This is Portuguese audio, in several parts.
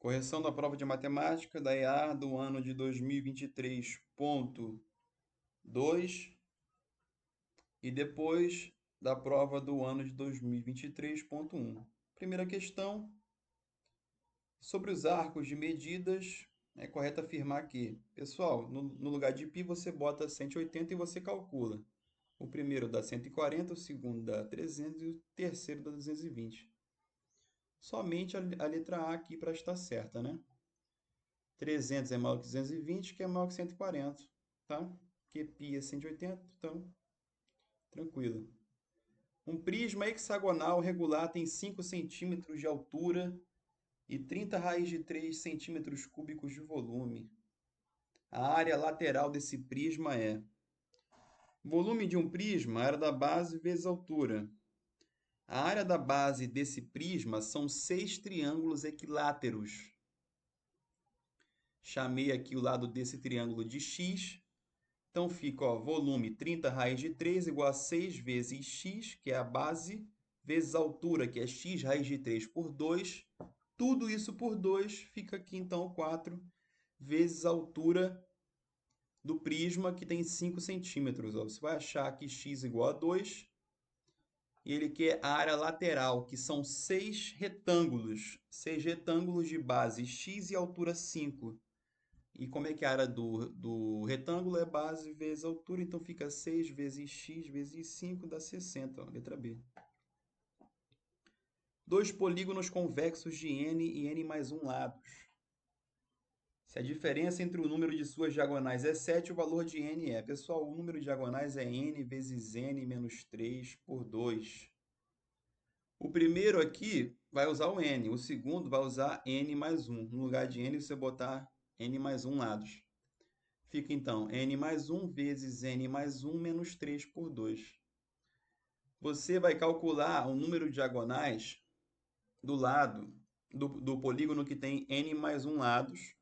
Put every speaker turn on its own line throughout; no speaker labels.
Correção da prova de matemática da EA do ano de 2023.2 e depois da prova do ano de 2023.1. Primeira questão, sobre os arcos de medidas, é correto afirmar que, pessoal, no lugar de π você bota 180 e você calcula. O primeiro dá 140, o segundo dá 300 e o terceiro dá 220. Somente a letra A aqui para estar certa, né? 300 é maior que 220, que é maior que 140, tá? Porque π é 180, então, tranquilo. Um prisma hexagonal regular tem 5 centímetros de altura e 30 raiz de 3 centímetros cúbicos de volume. A área lateral desse prisma é... Volume de um prisma, área da base vezes altura. A área da base desse prisma são 6 triângulos equiláteros. Chamei aqui o lado desse triângulo de x. Então fica, ó, volume 30 raiz de 3 igual a 6 vezes x, que é a base, vezes a altura, que é x raiz de 3 por 2. Tudo isso por 2, fica aqui então 4 vezes a altura do prisma, que tem 5 centímetros. Ó. Você vai achar que x igual a 2, e ele quer a área lateral, que são 6 retângulos. 6 retângulos de base x e altura 5. E como é que a área do retângulo é base vezes altura, então fica 6 vezes x vezes 5 dá 60, ó, letra B. Dois polígonos convexos de n e n mais 1 lados. Se a diferença entre o número de suas diagonais é 7, o valor de n é... Pessoal, o número de diagonais é n vezes n menos 3 por 2. O primeiro aqui vai usar o n, o segundo vai usar n mais 1. No lugar de n, você botar n mais 1 lados. Fica então n mais 1 vezes n mais 1 menos 3 por 2. Você vai calcular o número de diagonais do lado do polígono que tem n mais 1 lados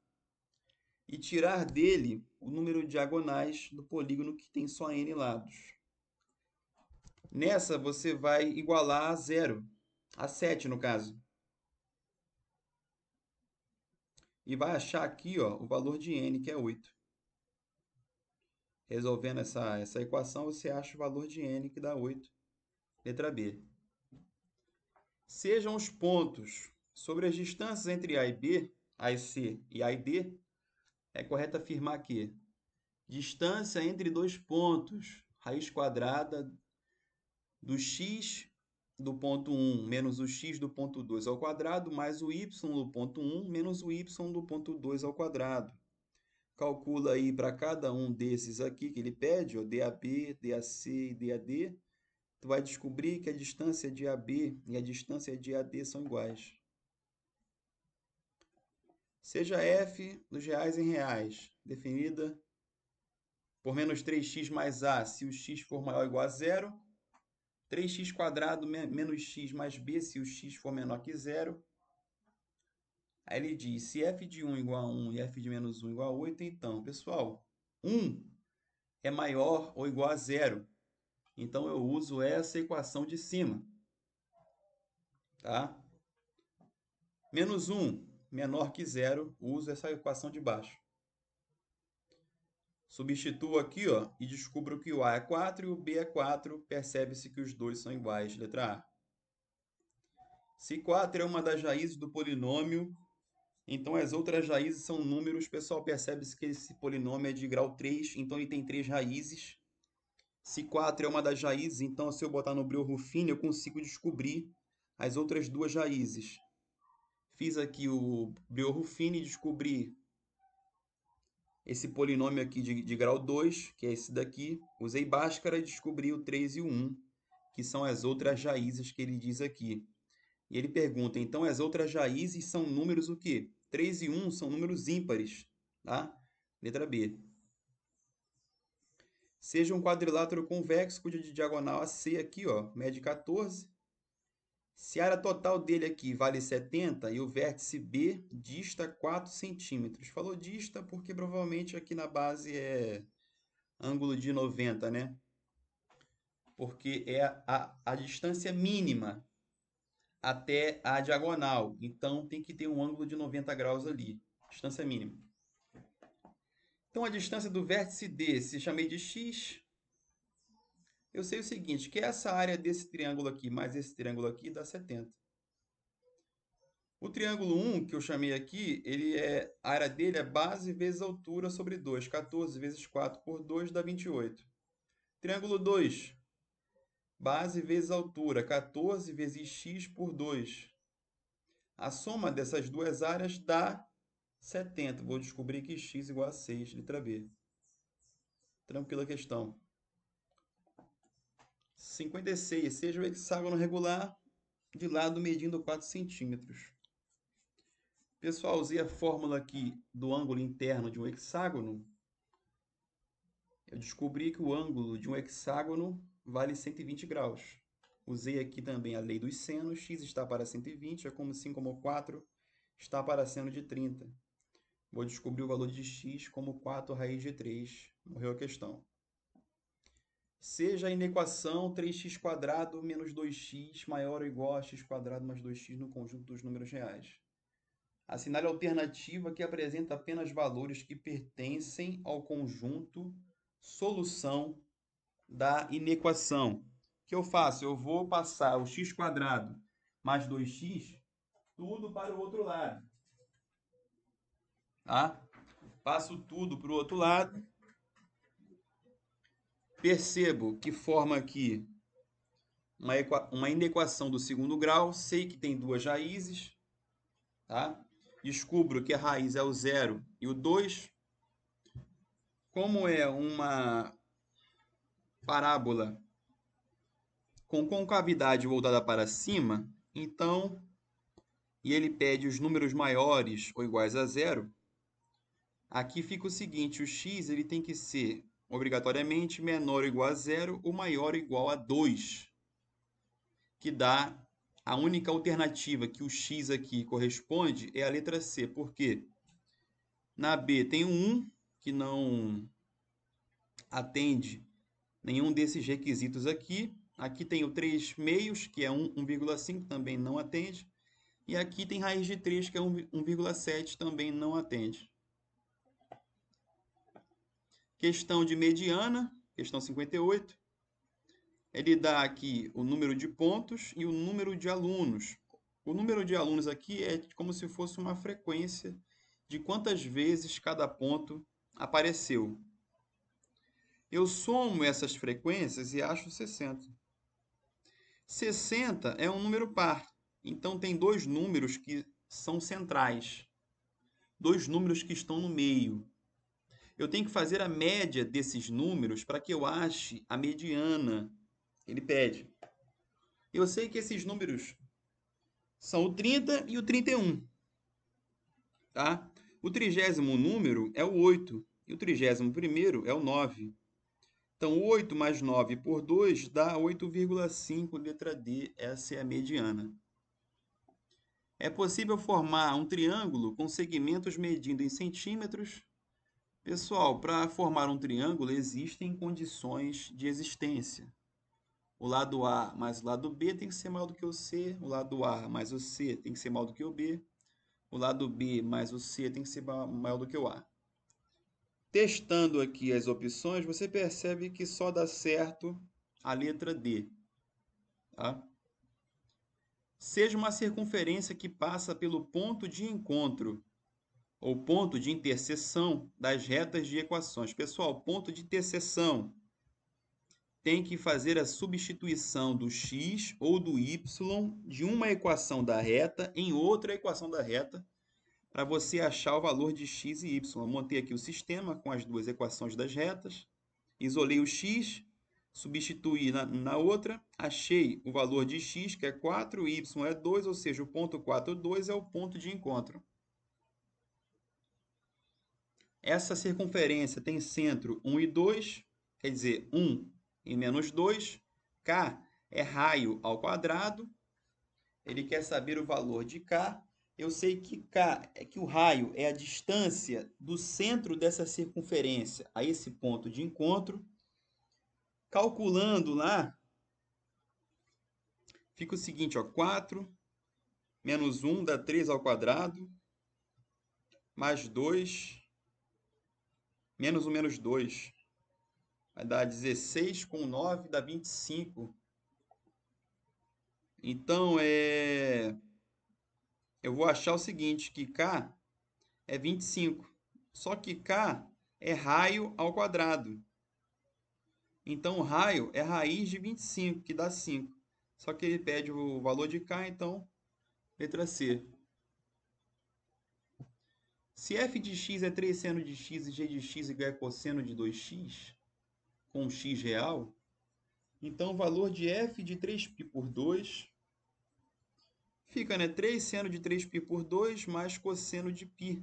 e tirar dele o número de diagonais do polígono que tem só n lados. Nessa você vai igualar a 0, a 7 no caso. E vai achar aqui, ó, o valor de n, que é 8. Resolvendo essa equação, você acha o valor de n, que dá 8. Letra B. Sejam os pontos sobre as distâncias entre A e B, A e C e A e D, é correto afirmar que distância entre dois pontos, raiz quadrada do x do ponto 1 menos o x do ponto 2 ao quadrado, mais o y do ponto 1 menos o y do ponto 2 ao quadrado. Calcula aí para cada um desses aqui que ele pede, ó, DAB, DAC e DAD. Tu vai descobrir que a distância de AB e a distância de AD são iguais. Seja f dos reais em reais, definida por menos 3x mais a, se o x for maior ou igual a zero. 3x quadrado menos x mais b, se o x for menor que zero. Aí ele diz, se f de 1 igual a 1 e f de menos 1 igual a 8, então, pessoal, 1 é maior ou igual a zero. Então, eu uso essa equação de cima. Tá? Menos 1 menor que zero, uso essa equação de baixo. Substituo aqui, ó, e descubro que o A é 4 e o B é 4. Percebe-se que os dois são iguais. Letra A. Se 4 é uma das raízes do polinômio, então as outras raízes são números. Pessoal, percebe-se que esse polinômio é de grau 3, então ele tem 3 raízes. Se 4 é uma das raízes, então se eu botar no Breuer-Ruffini, eu consigo descobrir as outras duas raízes. Fiz aqui o Breuer-Ruffini e descobri esse polinômio aqui de grau 2, que é esse daqui. Usei Bhaskara e descobri o 3 e o 1, que são as outras raízes que ele diz aqui. E ele pergunta, então as outras raízes são números o quê? 3 e 1 são números ímpares, tá? Letra B. Seja um quadrilátero convexo cuja diagonal AC aqui, ó, mede 14. Se a área total dele aqui vale 70 e o vértice B dista 4 centímetros. Falou dista porque provavelmente aqui na base é ângulo de 90, né? Porque é a distância mínima. até a diagonal. Então, tem que ter um ângulo de 90 graus ali, distância mínima. Então, a distância do vértice D, se chamei de x, eu sei o seguinte, que essa área desse triângulo aqui mais esse triângulo aqui dá 70. O triângulo 1, que eu chamei aqui, a área dele é base vezes altura sobre 2. 14 vezes 4 por 2 dá 28. Triângulo 2, base vezes altura, 14 vezes x por 2. A soma dessas duas áreas dá 70. Vou descobrir que x igual a 6, letra B. Tranquila questão. 56. Seja o hexágono regular de lado medindo 4 centímetros. Pessoal, usei a fórmula aqui do ângulo interno de um hexágono. Eu descobri que o ângulo de um hexágono vale 120 graus. Usei aqui também a lei dos senos. X está para 120, é como 5 como 4 está para seno de 30. Vou descobrir o valor de x como 4 raiz de 3. Morreu a questão. Seja a inequação 3x² menos 2x maior ou igual a x² mais 2x no conjunto dos números reais. Assinale a alternativa que apresenta apenas valores que pertencem ao conjunto solução da inequação. O que eu faço? Eu vou passar o x² mais 2x tudo para o outro lado. Tá? Passo tudo para o outro lado. Percebo que forma aqui uma inequação do segundo grau. Sei que tem duas raízes. Tá? Descubro que a raiz é o 0 e o 2. Como é uma parábola com concavidade voltada para cima, então, e ele pede os números maiores ou iguais a 0, aqui fica o seguinte, o x ele tem que ser obrigatoriamente menor ou igual a 0 ou maior ou igual a 2, que dá a única alternativa que o x aqui corresponde é a letra C. Por quê? Na B tem um 1, que não atende nenhum desses requisitos aqui. Aqui tem o 3 meios, que é 1,5, também não atende. E aqui tem raiz de 3, que é 1,7, também não atende. Questão de mediana, questão 58. Ele dá aqui o número de pontos e o número de alunos. O número de alunos aqui é como se fosse uma frequência de quantas vezes cada ponto apareceu. Eu somo essas frequências e acho 60. 60 é um número par. Então, tem dois números que são centrais. Dois números que estão no meio. Eu tenho que fazer a média desses números para que eu ache a mediana. Ele pede. Eu sei que esses números são o 30 e o 31. Tá? O 30º número é o 8. E o 31º é o 9. Então, 8 mais 9 por 2 dá 8,5, letra D. Essa é a mediana. É possível formar um triângulo com segmentos medindo em centímetros. Pessoal, para formar um triângulo existem condições de existência. O lado A mais o lado B tem que ser maior do que o C. O lado A mais o C tem que ser maior do que o B. O lado B mais o C tem que ser maior do que o A. Testando aqui as opções, você percebe que só dá certo a letra D. Tá? Seja uma circunferência que passa pelo ponto de encontro ou ponto de interseção das retas de equações. Pessoal, ponto de interseção tem que fazer a substituição do x ou do y de uma equação da reta em outra equação da reta para você achar o valor de x e y. Eu montei aqui o sistema com as duas equações das retas, isolei o x, substituí na outra, achei o valor de x, que é 4, y é 2, ou seja, o ponto 4, 2 é o ponto de encontro. Essa circunferência tem centro 1 e 2, quer dizer, 1 e menos 2. K é raio ao quadrado. Ele quer saber o valor de K. Eu sei que K é que o raio é a distância do centro dessa circunferência a esse ponto de encontro. Calculando lá, fica o seguinte, ó, 4 Menos 1 dá 3 ao quadrado. Mais 2. Menos 1 menos 2. Vai dar 16 com 9 dá 25. Então, eu vou achar o seguinte, que K é 25. Só que K é raio ao quadrado. Então, o raio é raiz de 25, que dá 5. Só que ele pede o valor de K, então, letra C. Se f de x é 3 seno de x e g de x igual a cosseno de 2x, com x real, então o valor de f de 3π por 2 fica, né, 3 seno de 3π por 2 mais cosseno de π.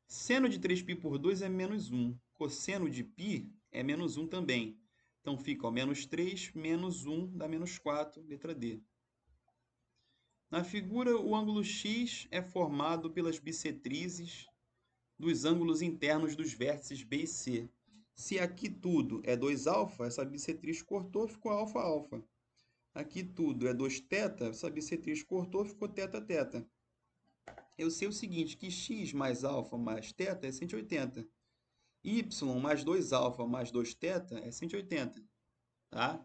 Seno de 3π por 2 é menos 1. Cosseno de π é menos 1 também. Então fica, ó, menos 3 menos 1 dá menos 4, letra D. Na figura, o ângulo X é formado pelas bissetrizes dos ângulos internos dos vértices B e C. Se aqui tudo é 2α, essa bissetriz cortou, ficou alfa, alfa. Aqui tudo é 2θ, essa bissetriz cortou, ficou θ, θ. Eu sei o seguinte, que x mais alfa mais θ é 180. Y mais 2α mais 2θ é 180. Tá?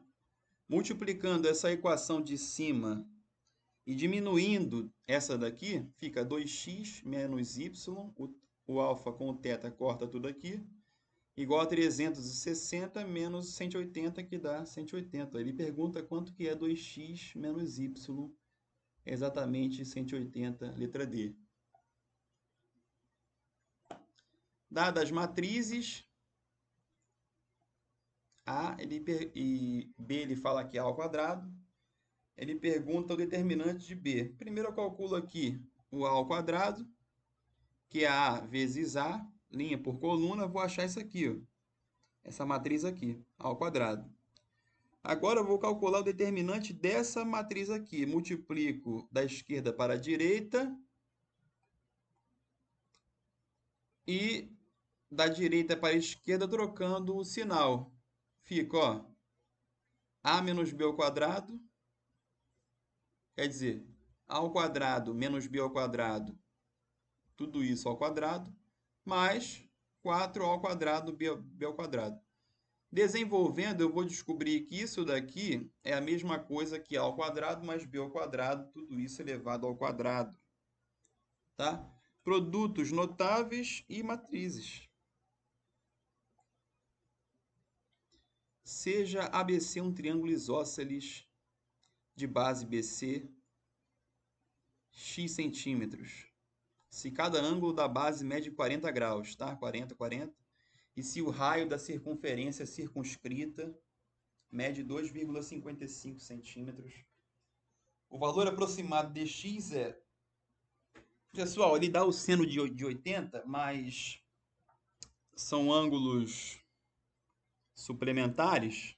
Multiplicando essa equação de cima e diminuindo essa daqui, fica 2x menos y, o alfa com o θ corta tudo aqui, igual a 360 menos 180, que dá 180. Ele pergunta quanto que é 2x menos y, exatamente 180, letra D. Dadas as matrizes, A e B ele fala que é A ao quadrado, ele pergunta o determinante de B. Primeiro eu calculo aqui o A ao quadrado, que é A vezes A, linha por coluna, vou achar isso aqui, ó, essa matriz aqui, A ao quadrado. Agora eu vou calcular o determinante dessa matriz aqui. Multiplico da esquerda para a direita e da direita para a esquerda trocando o sinal. Fica, ó, A menos B ao quadrado, quer dizer, A ao quadrado menos B ao quadrado, tudo isso ao quadrado, mais 4 ao quadrado B ao quadrado. Desenvolvendo, eu vou descobrir que isso daqui é a mesma coisa que A ao quadrado mais B ao quadrado, tudo isso elevado ao quadrado. Tá? Produtos notáveis e matrizes. Seja ABC um triângulo isósceles de base BC, x centímetros. Se cada ângulo da base mede 40 graus, tá? 40, 40. E se o raio da circunferência circunscrita mede 2,55 centímetros. O valor aproximado de x é... Pessoal, ele dá o seno de 80, mas são ângulos suplementares.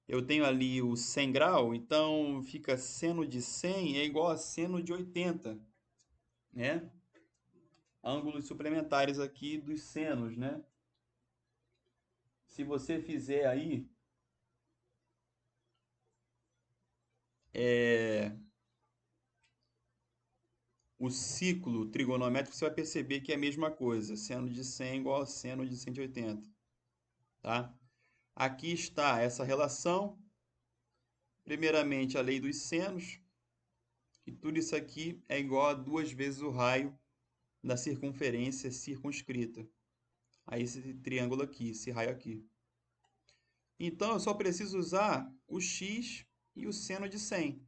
Eu tenho ali o 100 graus, então fica seno de 100 é igual a seno de 80, né? Ângulos suplementares aqui dos senos, né? Se você fizer aí o ciclo trigonométrico, você vai perceber que é a mesma coisa. Seno de 100 igual a seno de 180. Tá? Aqui está essa relação. Primeiramente, a lei dos senos. E tudo isso aqui é igual a 2 vezes o raio da circunferência circunscrita. A esse triângulo aqui, esse raio aqui. Então, eu só preciso usar o x e o seno de 100.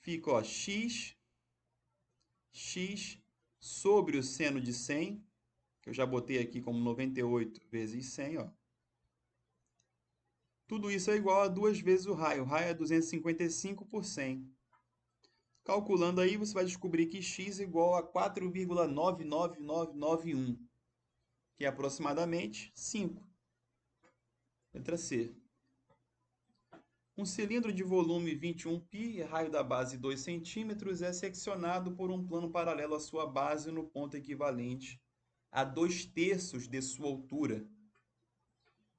Fica, ó, x sobre o seno de 100, que eu já botei aqui como 98 vezes 100, ó. Tudo isso é igual a 2 vezes o raio. O raio é 255 por 100. Calculando aí, você vai descobrir que x é igual a 4,99991, que é aproximadamente 5. Letra C. Um cilindro de volume 21π, raio da base 2 centímetros, é seccionado por um plano paralelo à sua base no ponto equivalente a 2/3 de sua altura,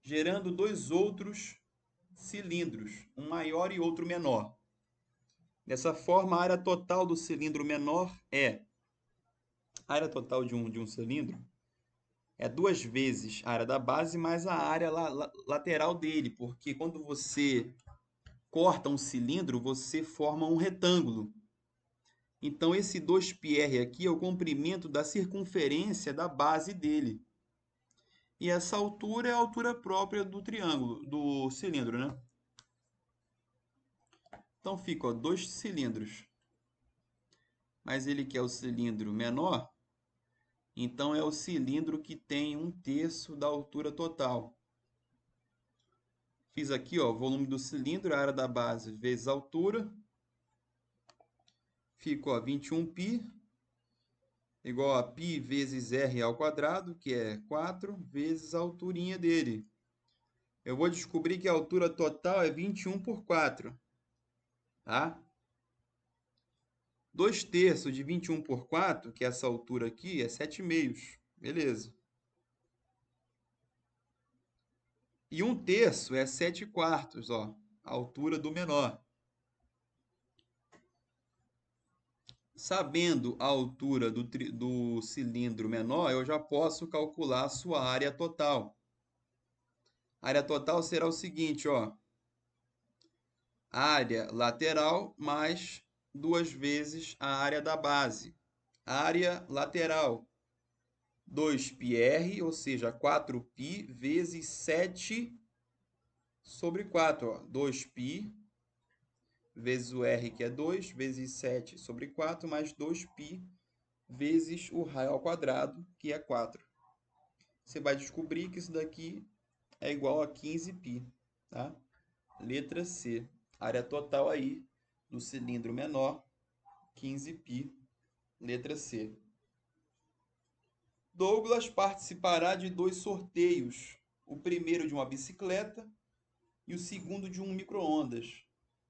gerando dois outros cilindros, um maior e outro menor. Dessa forma, a área total do cilindro menor é... A área total de um cilindro é 2 vezes a área da base mais a área lateral dele, porque quando você corta um cilindro, você forma um retângulo. Então, esse 2πr aqui é o comprimento da circunferência da base dele. E essa altura é a altura própria do triângulo, do cilindro, né? Então fica, ó, 2 cilindros. Mas ele quer o cilindro menor, então é o cilindro que tem 1/3 da altura total. Fiz aqui, ó, o volume do cilindro, a área da base vezes a altura. Fica, ó, 21π igual a π vezes r ao quadrado, que é 4 vezes a alturinha dele. Eu vou descobrir que a altura total é 21 por 4, tá? 2/3 de 21 por 4, que é essa altura aqui, é 7/2. Beleza. E 1/3 é 7/4, ó, a altura do menor. Sabendo a altura do cilindro menor, eu já posso calcular a sua área total. A área total será o seguinte, ó. Área lateral mais 2 vezes a área da base. Área lateral, 2πr, ou seja, 4π vezes 7 sobre 4. Ó. 2π vezes o r, que é 2, vezes 7 sobre 4, mais 2π vezes o raio ao quadrado, que é 4. Você vai descobrir que isso daqui é igual a 15π, tá? Letra C. Área total aí do cilindro menor, 15π. Letra C. Douglas participará de 2 sorteios. O primeiro de uma bicicleta e o segundo de um micro-ondas.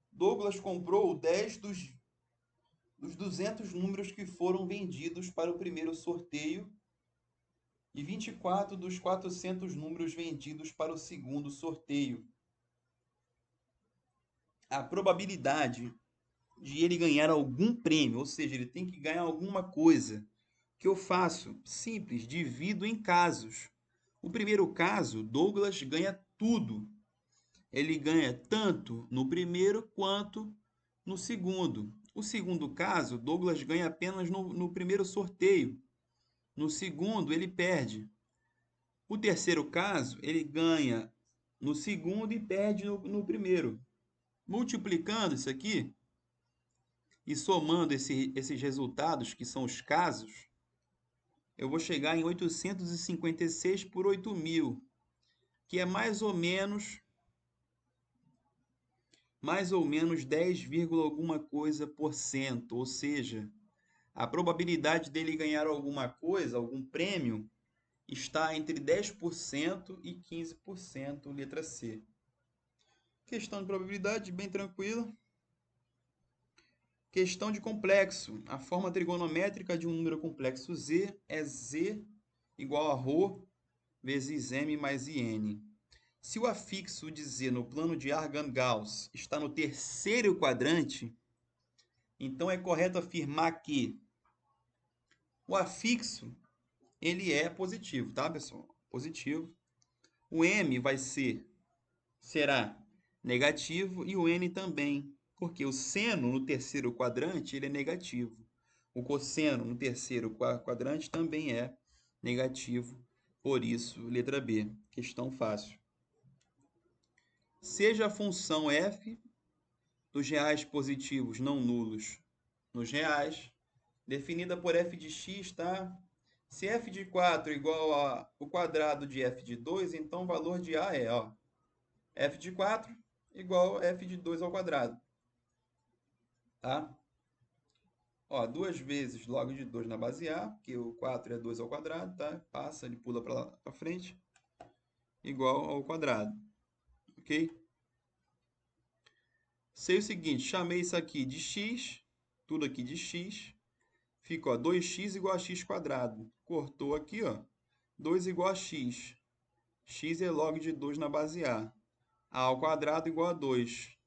Douglas comprou 10 dos 200 números que foram vendidos para o primeiro sorteio e 24 dos 400 números vendidos para o segundo sorteio. A probabilidade de ele ganhar algum prêmio, ou seja, ele tem que ganhar alguma coisa. O que eu faço? Simples, divido em casos. O primeiro caso, Douglas ganha tudo. Ele ganha tanto no primeiro quanto no segundo. O segundo caso, Douglas ganha apenas no primeiro sorteio. No segundo, ele perde. O terceiro caso, ele ganha no segundo e perde no primeiro. Multiplicando isso aqui e somando esses resultados, que são os casos, eu vou chegar em 856 por 8.000, que é mais ou menos 10, alguma coisa por cento, ou seja, a probabilidade dele ganhar alguma coisa, algum prêmio, está entre 10% e 15%, letra C. Questão de probabilidade, bem tranquila. Questão de complexo. A forma trigonométrica de um número complexo Z é Z igual a ρ vezes M mais IN. Se o afixo de Z no plano de Argand-Gauss está no terceiro quadrante, então é correto afirmar que o afixo ele é positivo, tá, pessoal? Positivo. O M será negativo e o N também, porque o seno no terceiro quadrante ele é negativo. O cosseno no terceiro quadrante também é negativo. Por isso, letra B. Questão fácil. Seja a função f dos reais positivos não nulos nos reais, definida por f de x, tá? Se f de 4 é igual ao quadrado de f de 2, então o valor de a é, ó, f de 4 igual a f de 2 ao quadrado. Tá? Ó, 2 vezes log de 2 na base a, porque o 4 é 2 ao quadrado, tá? Passa, ele pula para frente, igual ao quadrado. Ok? Sei o seguinte, chamei isso aqui de x, tudo aqui de x. Fica, ó, 2x igual a x quadrado. Cortou aqui, ó, 2 igual a x. X é log de 2 na base a. A ao quadrado igual a 2.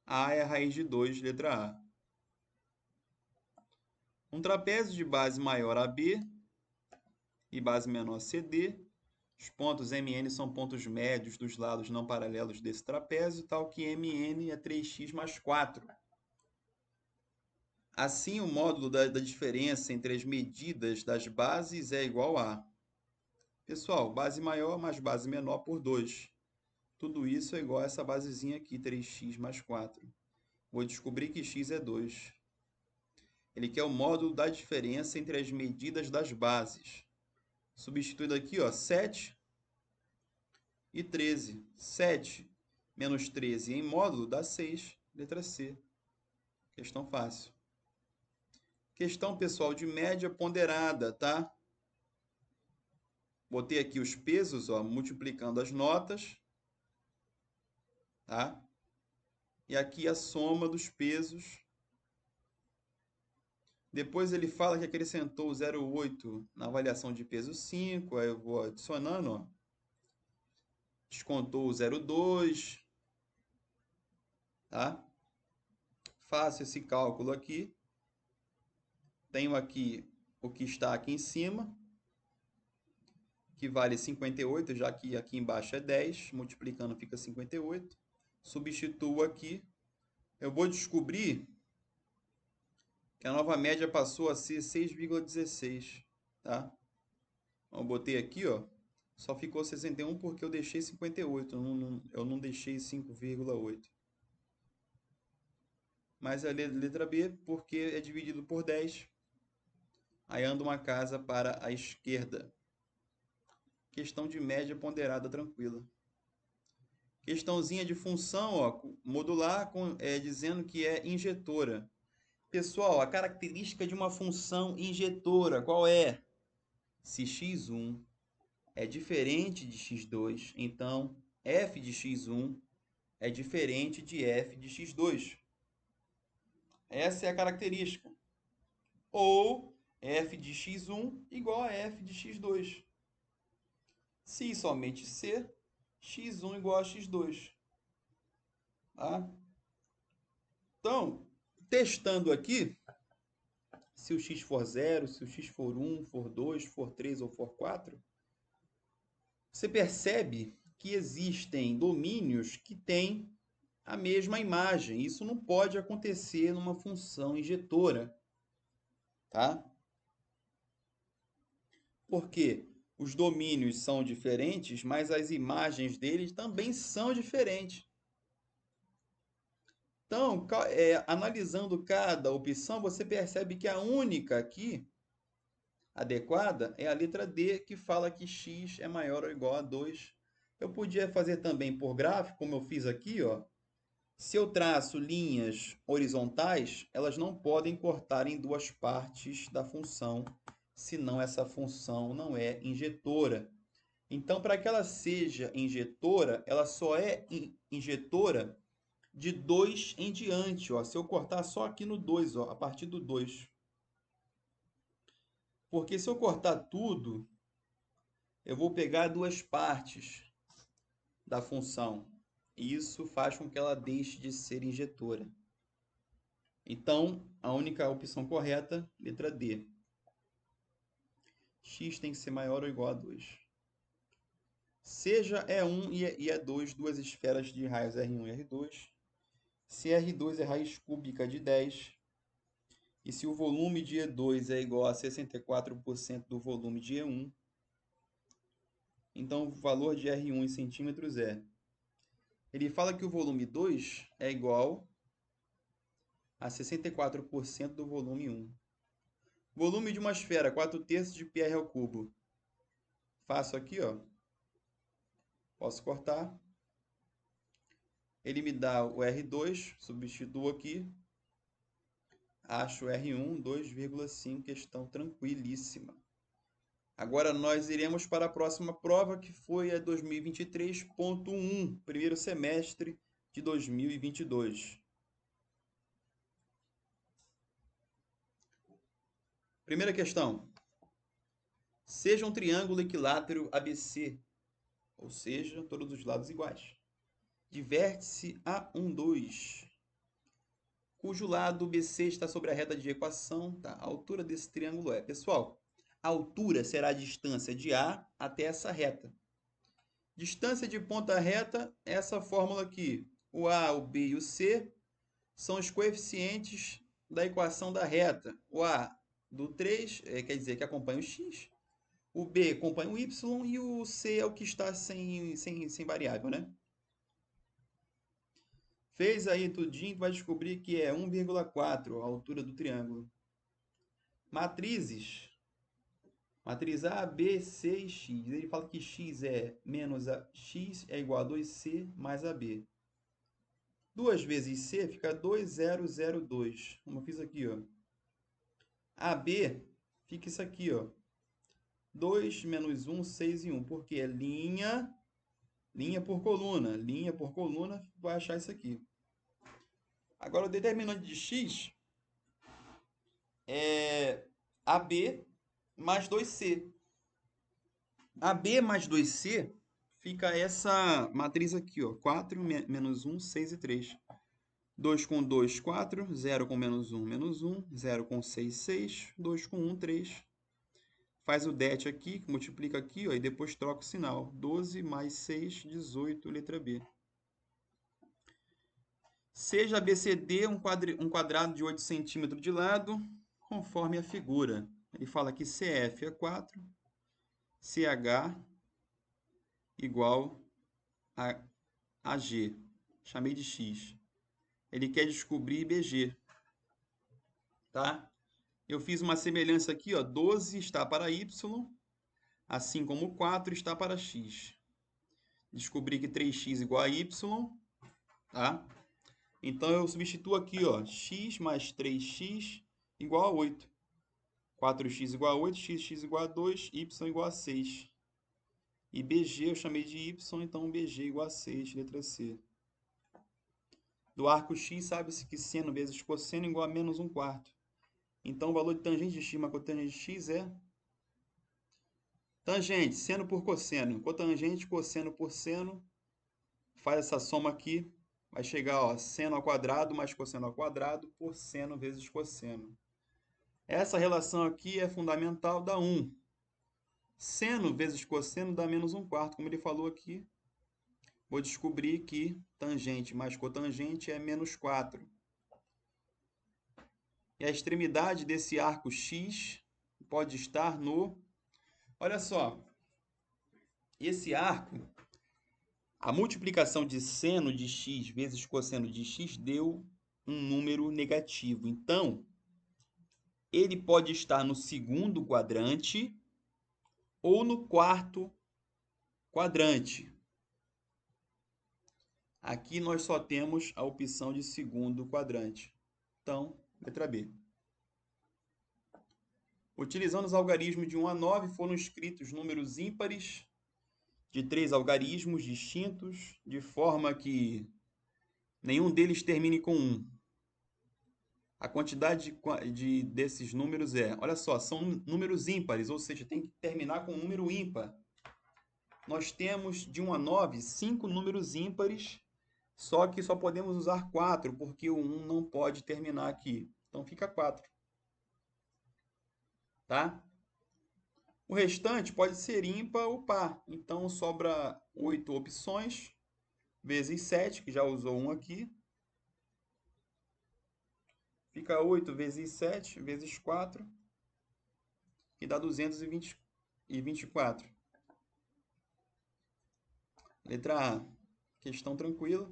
A é a raiz de 2, letra A. Um trapézio de base maior AB e base menor CD. Os pontos MN são pontos médios dos lados não paralelos desse trapézio, tal que MN é 3x mais 4. Assim, o módulo da diferença entre as medidas das bases é igual a... Pessoal, base maior mais base menor por 2. Tudo isso é igual a essa basezinha aqui, 3x mais 4. Vou descobrir que x é 2. Ele quer o módulo da diferença entre as medidas das bases. Substituindo aqui, ó, 7 e 13. 7 menos 13 em módulo dá 6. Letra C. Questão fácil. Questão, pessoal, de média ponderada, tá? Botei aqui os pesos, ó, multiplicando as notas, tá? E aqui a soma dos pesos. Depois ele fala que acrescentou o 0,8 na avaliação de peso 5. Aí eu vou adicionando, ó. Descontou o 0,2. Tá? Faço esse cálculo aqui. Tenho aqui o que está aqui em cima, que vale 58, já que aqui embaixo é 10. Multiplicando fica 58. Substituo aqui. Eu vou descobrir que a nova média passou a ser 6,16, tá? Eu botei aqui, ó, só ficou 61 porque eu deixei 58, eu não deixei 5,8. Mas a letra B, porque é dividido por 10, aí anda uma casa para a esquerda. Questão de média ponderada tranquila. Questãozinha de função, ó, modular, dizendo que é injetora. Pessoal, a característica de uma função injetora, qual é? Se x1 é diferente de x2, então f de x1 é diferente de f de x2. Essa é a característica. Ou f de x1 igual a f de x2. Se somente C, x1 igual a x2. Tá? Então, testando aqui, se o x for 0, se o x for 1, for 2, for 3 ou for 4, você percebe que existem domínios que têm a mesma imagem. Isso não pode acontecer numa função injetora, tá? Porque os domínios são diferentes, mas as imagens deles também são diferentes. Então, analisando cada opção, você percebe que a única aqui adequada é a letra D, que fala que x é maior ou igual a 2. Eu podia fazer também por gráfico, como eu fiz aqui, ó. Se eu traço linhas horizontais, elas não podem cortar em duas partes da função, senão essa função não é injetora. Então, para que ela seja injetora, ela só é injetora de 2 em diante. Ó. Se eu cortar só aqui no 2, ó, a partir do 2. Porque se eu cortar tudo, eu vou pegar duas partes da função. E isso faz com que ela deixe de ser injetora. Então, a única opção correta, letra D. X tem que ser maior ou igual a 2. Seja E1 e E2 duas esferas de raios R1 e R2. Se R2 é raiz cúbica de 10. E se o volume de E2 é igual a 64% do volume de E1. Então, o valor de R1 em centímetros é... Ele fala que o volume 2 é igual a 64% do volume 1. Volume de uma esfera, 4/3 de πr ao cubo. Faço aqui, ó. Posso cortar. Ele me dá o R2, substituo aqui. Acho R1, 2,5, questão tranquilíssima. Agora nós iremos para a próxima prova, que foi a 2023.1, primeiro semestre de 2022. Primeira questão. Seja um triângulo equilátero ABC, ou seja, todos os lados iguais, de vértice A1, 2, cujo lado BC está sobre a reta de equação. Tá? A altura desse triângulo é... Pessoal, a altura será a distância de A até essa reta. Distância de ponta reta é essa fórmula aqui. O A, o B e o C são os coeficientes da equação da reta. O A do 3 quer dizer que acompanha o x. O B acompanha o y e o C é o que está sem variável, né? Fez aí tudinho, vai descobrir que é 1,4 a altura do triângulo. Matrizes. Matriz A, B, C e x. Ele fala que x é menos a x é igual a 2c mais AB. 2 vezes C fica 2002. Como eu fiz aqui, ó. AB fica isso aqui, ó. 2 menos 1, 6 e 1. Porque é linha por coluna. Linha por coluna, vai achar isso aqui. Agora, o determinante de x é AB mais 2C. AB mais 2C fica essa matriz aqui, ó. 4 menos 1, 6 e 3. 2 com 2, 4. 0 com menos 1, menos 1. 0 com 6, 6. 2 com 1, 3. Faz o det aqui, multiplica aqui, ó, e depois troca o sinal. 12 mais 6, 18, letra B. Seja ABCD um quadrado de 8 centímetros de lado, conforme a figura. Ele fala que CF é 4, CH igual a AG. Chamei de X. Ele quer descobrir BG. Tá? Eu fiz uma semelhança aqui, ó. 12 está para Y, assim como 4 está para X. Descobri que 3x igual a Y. Tá? Então, eu substituo aqui, ó, x mais 3x igual a 8. 4x igual a 8, x igual a 2, y igual a 6. E BG eu chamei de y, então BG igual a 6, letra C. Do arco x, sabe-se que seno vezes cosseno igual a menos 1/4. Então, o valor de tangente de x mais cotangente de x é... Tangente, seno por cosseno. Cotangente, cosseno por seno. Faz essa soma aqui. Vai chegar, ó, seno ao quadrado mais cosseno ao quadrado por seno vezes cosseno. Essa relação aqui é fundamental, dá 1. Seno vezes cosseno dá menos 1/4, como ele falou aqui. Vou descobrir que tangente mais cotangente é menos 4. E a extremidade desse arco x pode estar no... Olha só, esse arco, a multiplicação de seno de x vezes cosseno de x deu um número negativo. Então, ele pode estar no segundo quadrante ou no quarto quadrante. Aqui nós só temos a opção de segundo quadrante. Então, letra B. Utilizando os algarismos de 1 a 9, foram escritos números ímpares de 3 algarismos distintos, de forma que nenhum deles termine com 1. A quantidade desses números é... Olha só, são números ímpares, ou seja, tem que terminar com um número ímpar. Nós temos de 1 a 9, 5 números ímpares, só que só podemos usar 4, porque o 1 não pode terminar aqui. Então fica 4. Tá? O restante pode ser ímpar ou par. Então sobra 8 opções, vezes 7, que já usou 1 aqui. Fica 8 vezes 7, vezes 4, que dá 224. Letra A. Questão tranquila.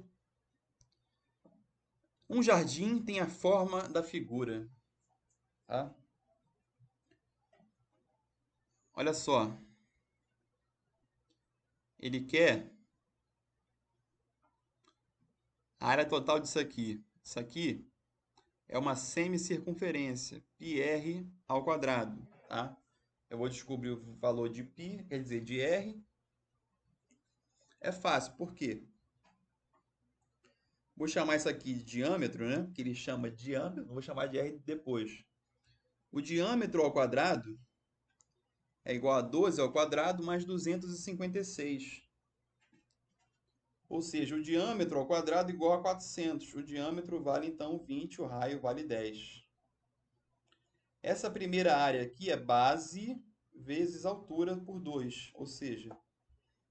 Um jardim tem a forma da figura. Tá? Olha só. Ele quer a área total disso aqui. Isso aqui é uma semicircunferência, πr ao quadrado. Tá? Eu vou descobrir o valor de π, quer dizer, de r. É fácil, por quê? Vou chamar isso aqui de diâmetro, né? Que ele chama de diâmetro, vou chamar de r depois. O diâmetro ao quadrado é igual a 12 ao quadrado mais 256. Ou seja, o diâmetro ao quadrado igual a 400. O diâmetro vale, então, 20, o raio vale 10. Essa primeira área aqui é base vezes altura por 2, ou seja,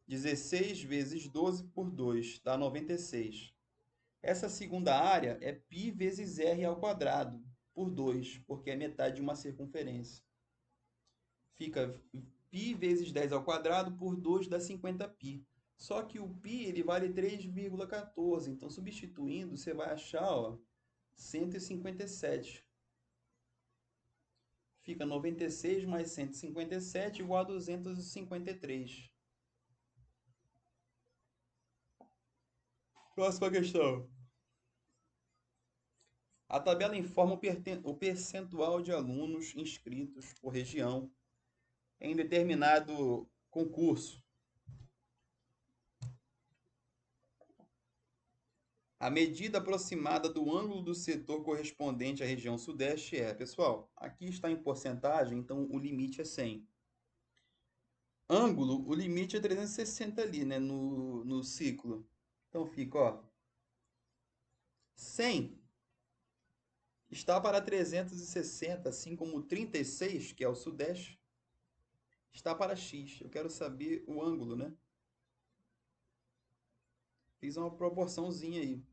16 vezes 12 por 2, dá 96. Essa segunda área é π vezes r ao quadrado, por 2, porque é metade de uma circunferência. Fica π vezes 10 ao quadrado por 2 dá 50π. Só que o π ele vale 3,14, então substituindo você vai achar, ó, 157. Fica 96 mais 157 igual a 253. Próxima questão. A tabela informa o percentual de alunos inscritos por região em determinado concurso. A medida aproximada do ângulo do setor correspondente à região sudeste é, pessoal, aqui está em porcentagem, então o limite é 100. Ângulo, o limite é 360 ali, né, no ciclo. Então fica, ó, 100 está para 360, assim como 36, que é o sudeste, está para x. Eu quero saber o ângulo, né? Fiz uma proporçãozinha aí.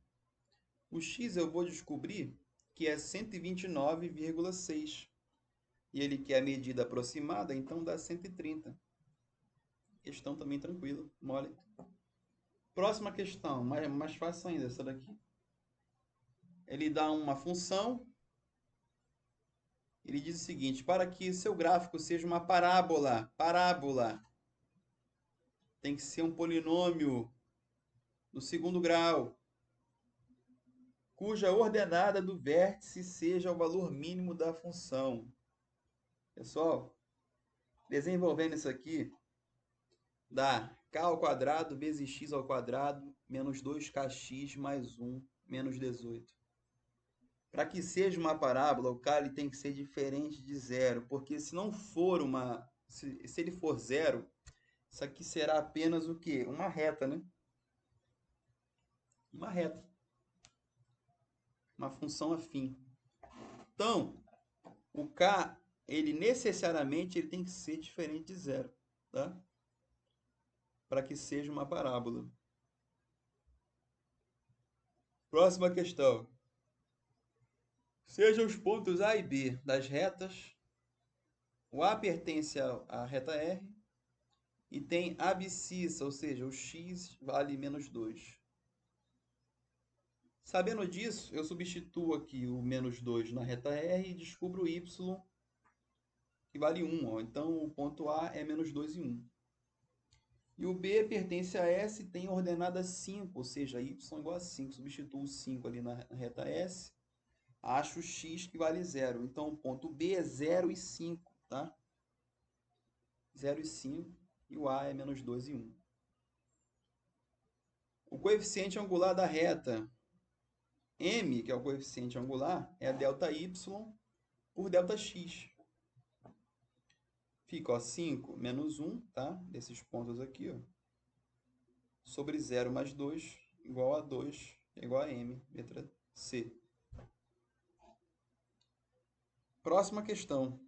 O x eu vou descobrir que é 129,6. E ele quer a medida aproximada, então dá 130. Questão também tranquila, mole. Próxima questão, mais fácil ainda essa daqui. Ele dá uma função. Ele diz o seguinte: para que seu gráfico seja uma parábola, tem que ser um polinômio do segundo grau, cuja ordenada do vértice seja o valor mínimo da função. Pessoal, desenvolvendo isso aqui, dá k ao quadrado vezes x ao quadrado menos 2kx mais 1 menos 18. Para que seja uma parábola, o k ele tem que ser diferente de zero, porque se não for uma... Se ele for zero, isso aqui será apenas o quê? Uma reta, né? Uma reta. Uma função afim. Então, o k, ele necessariamente ele tem que ser diferente de zero, tá? Para que seja uma parábola. Próxima questão. Sejam os pontos A e B das retas. O A pertence à reta R e tem abscissa, ou seja, o x vale menos 2. Sabendo disso, eu substituo aqui o menos 2 na reta R e descubro o y, que vale 1. Ó. Então, o ponto A é menos 2 e 1. E o B pertence a S e tem ordenada 5, ou seja, y igual a 5. Substituo o 5 ali na reta S, acho x que vale 0. Então, o ponto B é 0 e 5, tá? 0 e 5, e o A é menos 2 e 1. O coeficiente angular da reta M, que é o coeficiente angular, é a ΔY por ΔX. Fica, ó, 5 menos 1, tá? Desses pontos aqui, ó. Sobre 0 mais 2, igual a 2, igual a M, letra C. Próxima questão.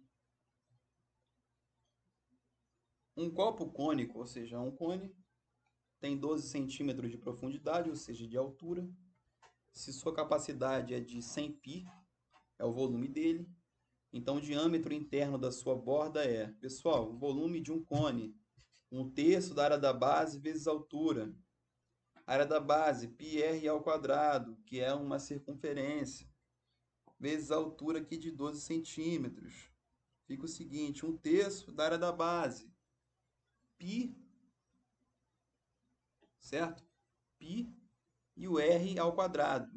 Um copo cônico, ou seja, um cone, tem 12 centímetros de profundidade, ou seja, de altura. Se sua capacidade é de 100 π, é o volume dele. Então, o diâmetro interno da sua borda é, pessoal, o volume de um cone, 1/3 da área da base vezes a altura. A área da base, πr ao quadrado, que é uma circunferência, vezes a altura aqui de 12 centímetros. Fica o seguinte, 1/3 da área da base, π, certo? Π e o r ao quadrado.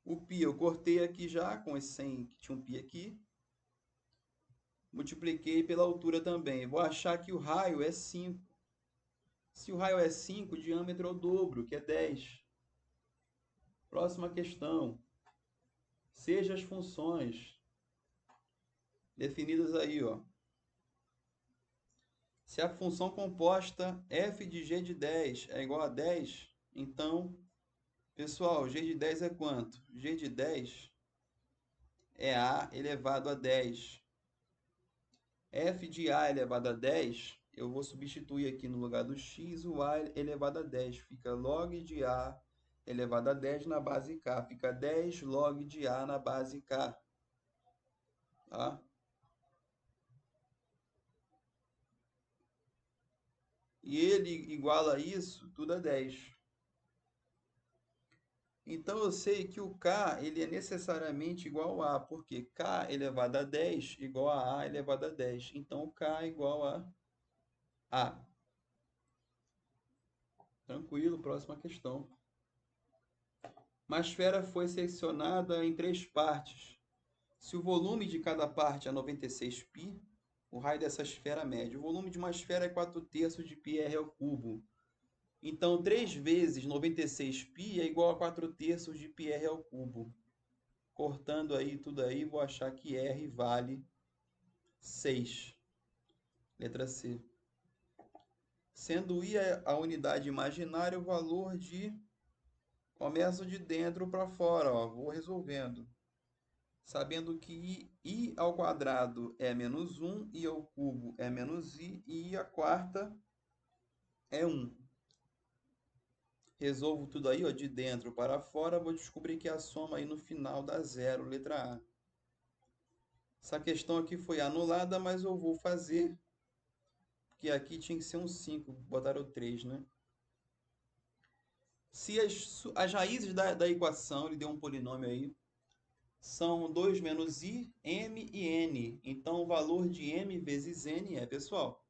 O π eu cortei aqui já, com esse 100 que tinha um π aqui. Multipliquei pela altura também. Vou achar que o raio é 5. Se o raio é 5, o diâmetro é o dobro, que é 10. Próxima questão. Seja as funções definidas aí, ó. Se a função composta f de g de 10 é igual a 10, então, pessoal, g de 10 é quanto? G de 10 é a elevado a 10. F de a elevado a 10, eu vou substituir aqui no lugar do x o a elevado a 10. Fica log de a elevado a 10 na base k. Fica 10 log de a na base k. Tá? E ele iguala isso tudo a 10. Então eu sei que o k ele é necessariamente igual a, porque k elevado a 10 igual a elevado a 10. Então o k é igual a a. Tranquilo, próxima questão. Uma esfera foi seccionada em 3 partes. Se o volume de cada parte é 96π, o raio dessa esfera mede. O volume de uma esfera é 4/3 de πr ao cubo. Então, 3 vezes 96π é igual a 4/3 de πr ao cubo. Cortando aí tudo aí, vou achar que R vale 6. Letra C. Sendo I a unidade imaginária, o valor de... Começo de dentro para fora, ó. Vou resolvendo. Sabendo que I ao quadrado é menos 1, I ao cubo é menos I, e I a quarta é 1. Resolvo tudo aí, ó, de dentro para fora, vou descobrir que a soma aí no final dá zero, letra A. Essa questão aqui foi anulada, mas eu vou fazer, porque aqui tinha que ser um 5, botaram 3, né? Se as raízes da equação, ele deu um polinômio aí, são 2 menos i, m e n. Então, o valor de m vezes n é, pessoal,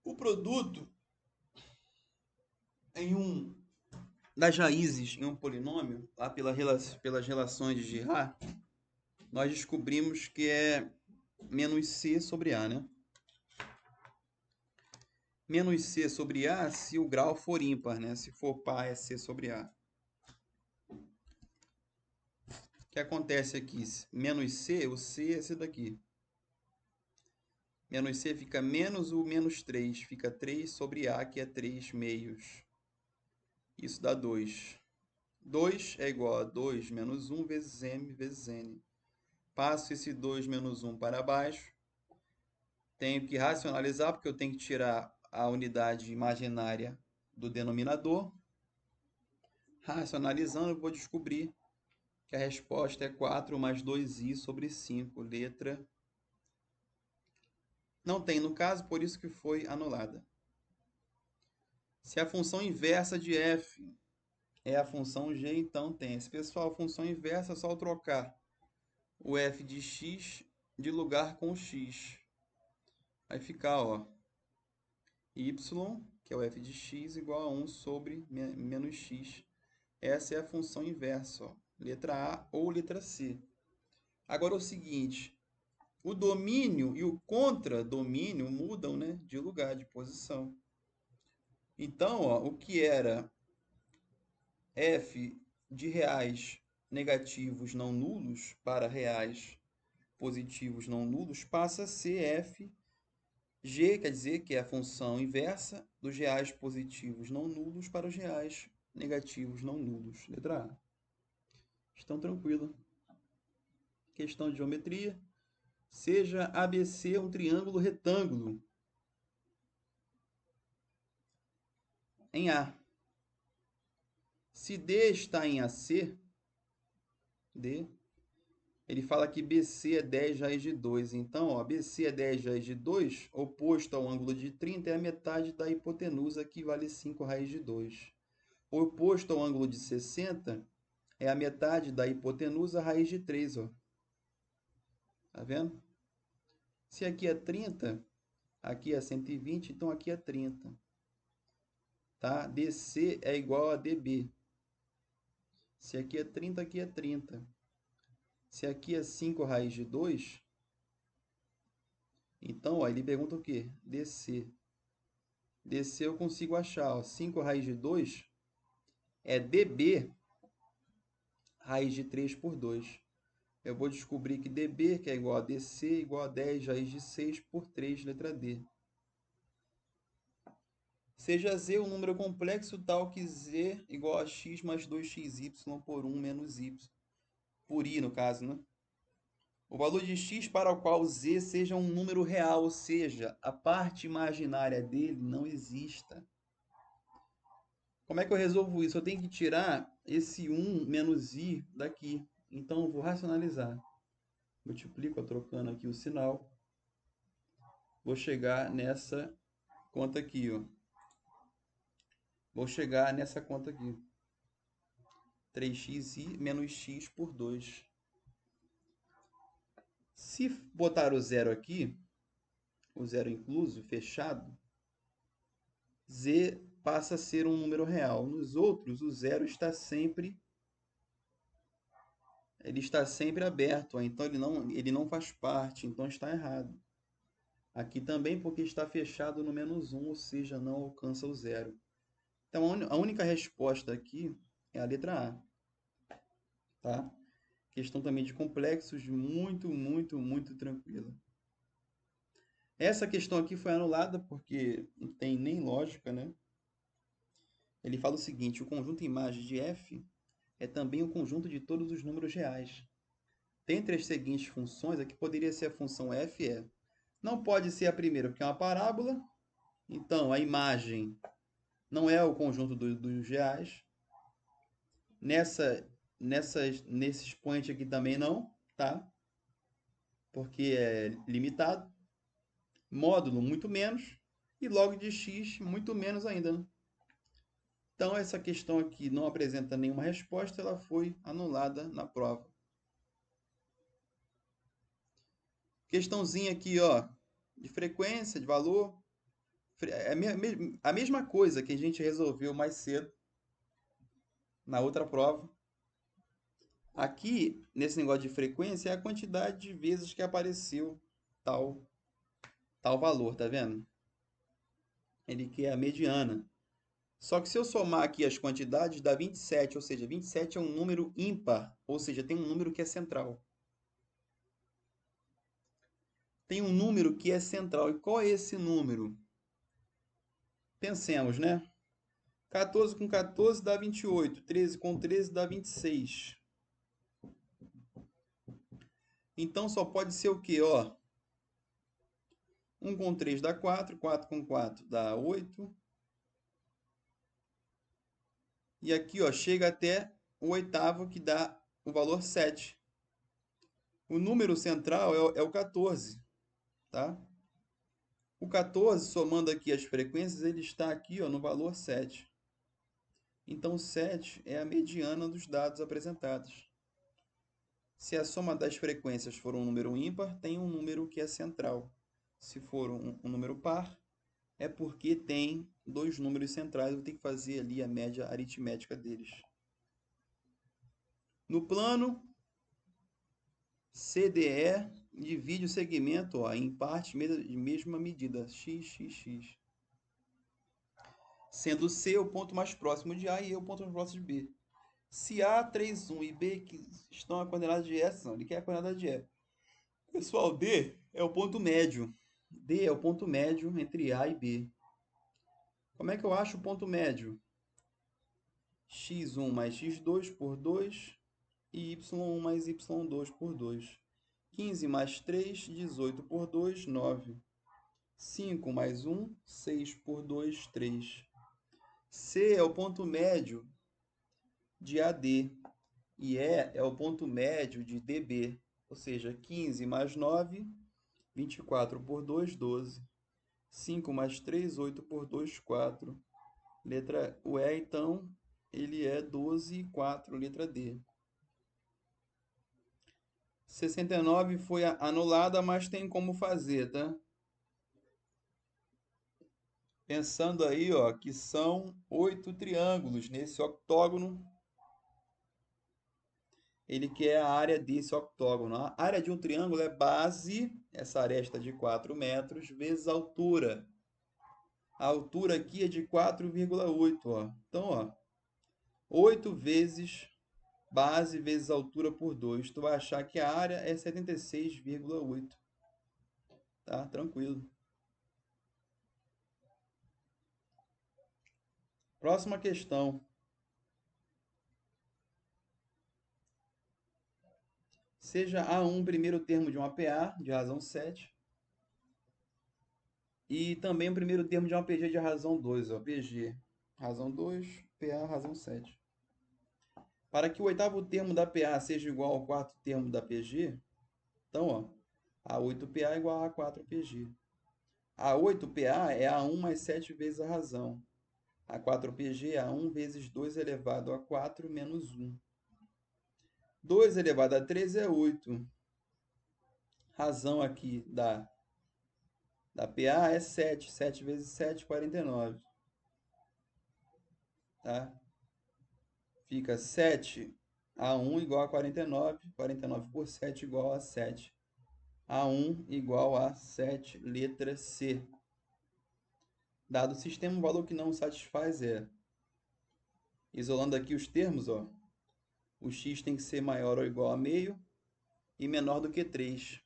o produto em das raízes em um polinômio, lá pelas relações de Girard, nós descobrimos que é menos c sobre a, né? Menos c sobre a se o grau for ímpar, né? Se for par, é c sobre a. O que acontece aqui? Menos c, o c é esse daqui. Menos c fica menos o menos 3. Fica 3 sobre a, que é 3 meios. Isso dá 2. 2 é igual a 2 menos 1 vezes m vezes n. Passo esse 2 menos 1 para baixo. Tenho que racionalizar, porque eu tenho que tirar a unidade imaginária do denominador. Racionalizando, eu vou descobrir que a resposta é 4 mais 2i sobre 5. Letra não tem no caso, por isso que foi anulada. Se a função inversa de f é a função g, então tem. Esse pessoal, a função inversa é só trocar o f de x de lugar com x. Vai ficar, ó, y, que é o f de x, igual a 1 sobre menos x. Essa é a função inversa, ó. Letra A ou letra C. Agora é o seguinte, o domínio e o contradomínio mudam, né, de lugar, de posição. Então, ó, o que era f de reais negativos não nulos para reais positivos não nulos passa a ser f g, quer dizer que é a função inversa dos reais positivos não nulos para os reais negativos não nulos. Letra A. Estão tranquilo. Questão de geometria. Seja ABC um triângulo retângulo em A. Se D está em AC, D, ele fala que BC é 10 raiz de 2. Então, ó, BC é 10 raiz de 2, oposto ao ângulo de 30, é a metade da hipotenusa, que vale 5 raiz de 2. Oposto ao ângulo de 60, é a metade da hipotenusa raiz de 3. Ó. Tá vendo? Se aqui é 30, aqui é 120, então aqui é 30. Tá? DC é igual a DB. Se aqui é 30, aqui é 30. Se aqui é 5 raiz de 2, então, ó, ele pergunta o quê? DC. DC eu consigo achar, ó, 5 raiz de 2 é DB raiz de 3 por 2. Eu vou descobrir que DB, que é igual a DC, igual a 10 raiz de 6 por 3, letra D. seja Z um número complexo tal que Z igual a x mais 2xy por 1 menos y. Por i, no caso, né? O valor de x para o qual z seja um número real, ou seja, a parte imaginária dele não exista. Como é que eu resolvo isso? Eu tenho que tirar esse 1 menos i daqui. Então, eu vou racionalizar. Multiplico, trocando aqui o sinal. Vou chegar nessa conta aqui, ó. Vou chegar nessa conta aqui. 3xi menos x por 2. Se botar o zero aqui, o zero incluso, fechado, z passa a ser um número real. Nos outros, o zero está sempre aberto, então ele não faz parte, então está errado. Aqui também porque está fechado no menos 1, ou seja, não alcança o zero. Então a única resposta aqui é a letra A, tá? Questão também de complexos, muito, muito, muito tranquila. Essa questão aqui foi anulada porque não tem nem lógica, né? Ele fala o seguinte: o conjunto imagem de f é também o conjunto de todos os números reais. Dentre as seguintes funções, a que poderia ser a função f é. Não pode ser a primeira, porque é uma parábola. Então, a imagem não é o conjunto dos reais. Nesse expoente aqui também não, tá? Porque é limitado. Módulo, muito menos. E log de x, muito menos ainda, né? Então, essa questão aqui não apresenta nenhuma resposta, ela foi anulada na prova. Questãozinha aqui, ó, de frequência, de valor. É a mesma coisa que a gente resolveu mais cedo na outra prova. Aqui, nesse negócio de frequência, é a quantidade de vezes que apareceu tal valor, tá vendo? Ele quer a mediana. Só que se eu somar aqui as quantidades, dá 27, ou seja, 27 é um número ímpar, ou seja, tem um número que é central. Tem um número que é central. E qual é esse número? Pensemos, né? 14 com 14 dá 28. 13 com 13 dá 26. Então só pode ser o quê? Ó, 1 com 3 dá 4. 4 com 4 dá 8. E aqui, ó, chega até o oitavo, que dá o valor 7. O número central é o 14, tá? O 14, somando aqui as frequências, ele está aqui, ó, no valor 7. Então, 7 é a mediana dos dados apresentados. Se a soma das frequências for um número ímpar, tem um número que é central. Se for um número par, é porque tem dois números centrais. Eu vou ter que fazer ali a média aritmética deles. No plano, CDE divide o segmento, ó, em partes de mesma medida, x, x, x. Sendo C o ponto mais próximo de A e E o ponto mais próximo de B. Se A, 3, 1 e B que estão a coordenada de E, não, ele quer a coordenada de E. Pessoal, D é o ponto médio. D é o ponto médio entre A e B. Como é que eu acho o ponto médio? x1 mais x2 por 2 e y1 mais y2 por 2. 15 mais 3, 18 por 2, 9. 5 mais 1, 6 por 2, 3. C é o ponto médio de AD e E é o ponto médio de DB, ou seja, 15 mais 9, 24 por 2, 12. 5 mais 3, 8 por 2, 4. O E, então, ele é 12 e 4, letra D. 69 foi anulada, mas tem como fazer, tá? Pensando aí, ó, que são 8 triângulos nesse octógono. Ele quer a área desse octógono. A área de um triângulo é base, essa aresta de 4 metros, vezes a altura. A altura aqui é de 4,8, ó. Então, ó, 8 vezes base vezes altura por 2. Tu vai achar que a área é 76,8. Tá? Tranquilo. Próxima questão. Seja A1 primeiro termo de uma PA, de razão 7, e também o primeiro termo de uma PG de razão 2, ó, PG, razão 2, PA, razão 7. Para que o oitavo termo da PA seja igual ao quarto termo da PG, então, ó, A8PA é igual a A4PG. A8PA é A1 mais 7 vezes a razão. A4PG é A1 vezes 2 elevado a 4 menos 1. 2 elevado a 3 é 8. Razão aqui da PA é 7. 7 vezes 7, 49. Tá? Fica 7 A1 igual a 49. 49 por 7 igual a 7. A1 igual a 7, letra C. Dado o sistema, o valor que não satisfaz é, isolando aqui os termos, ó, o x tem que ser maior ou igual a meio e menor do que 3.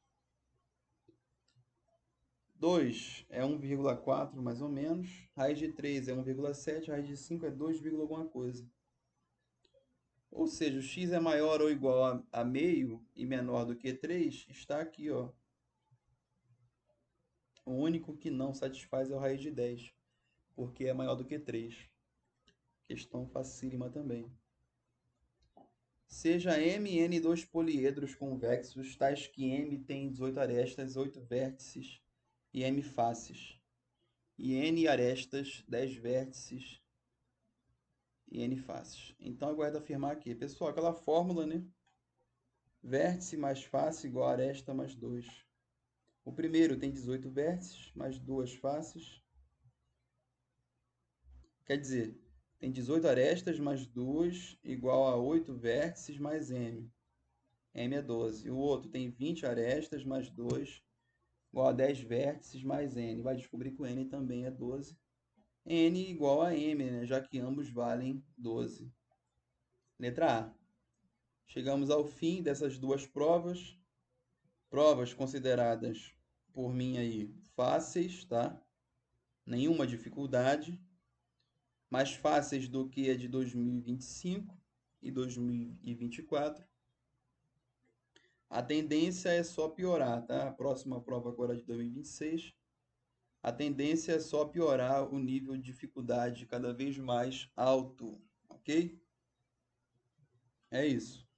2 é 1,4 mais ou menos, raiz de 3 é 1,7, raiz de 5 é 2, alguma coisa. Ou seja, o x é maior ou igual a meio e menor do que 3, está aqui, ó. O único que não satisfaz é o raiz de 10, porque é maior do que 3. Questão facílima também. Seja M e N dois poliedros convexos, tais que M tem 18 arestas, 8 vértices e M faces. E N arestas, 10 vértices e N faces. Então, agora é afirmar aqui. Pessoal, aquela fórmula, né? Vértice mais face igual a aresta mais 2. O primeiro tem 18 vértices mais 2 faces. Quer dizer, tem 18 arestas mais 2 igual a 8 vértices mais M. M é 12. O outro tem 20 arestas mais 2 igual a 10 vértices mais N. Vai descobrir que o N também é 12. N igual a M, né? Já que ambos valem 12. Letra A. Chegamos ao fim dessas duas provas. Provas consideradas por mim aí fáceis, tá? Nenhuma dificuldade. Mais fáceis do que a de 2025 e 2024. A tendência é só piorar, tá? A próxima prova agora é de 2026. A tendência é só piorar o nível de dificuldade cada vez mais alto, ok? É isso.